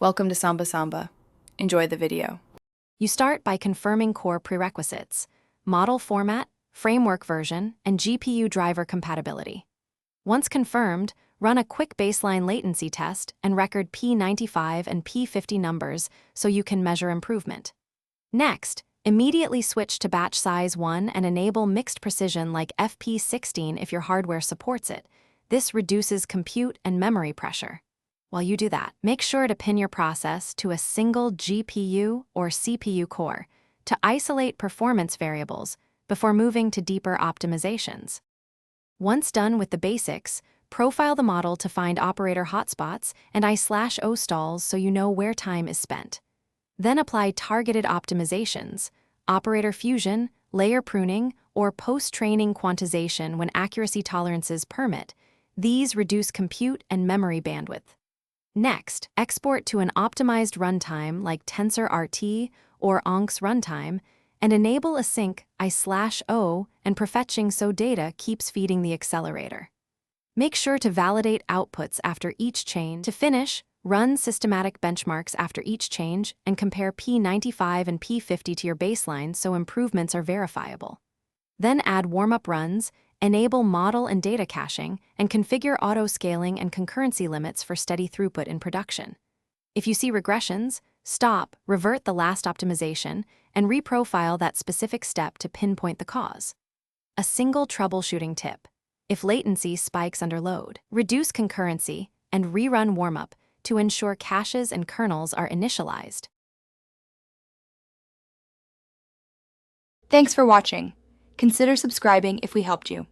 Welcome to Samba Samba. Enjoy the video. You start by confirming core prerequisites: model format, framework version, and GPU driver compatibility. Once confirmed, run a quick baseline latency test and record P95 and P50 numbers so you can measure improvement. Next, immediately switch to batch size 1 and enable mixed precision like FP16 if your hardware supports it. This reduces compute and memory pressure. While you do that, make sure to pin your process to a single GPU or CPU core to isolate performance variables before moving to deeper optimizations. Once done with the basics, profile the model to find operator hotspots and I/O stalls so you know where time is spent. Then apply targeted optimizations, operator fusion, layer pruning, or post-training quantization when accuracy tolerances permit. These reduce compute and memory bandwidth. Next, export to an optimized runtime like TensorRT or ONCS runtime and enable async I/O and prefetching so data keeps feeding the accelerator. Make sure to validate outputs after each change. To finish, run systematic benchmarks after each change and compare P95 and P50 to your baseline so improvements are verifiable. Then add warm-up runs, enable model and data caching, and configure auto-scaling and concurrency limits for steady throughput in production. If you see regressions, stop, revert the last optimization, and reprofile that specific step to pinpoint the cause. A single troubleshooting tip: if latency spikes under load, reduce concurrency and rerun warm-up to ensure caches and kernels are initialized. Thanks for watching. Consider subscribing if we helped you.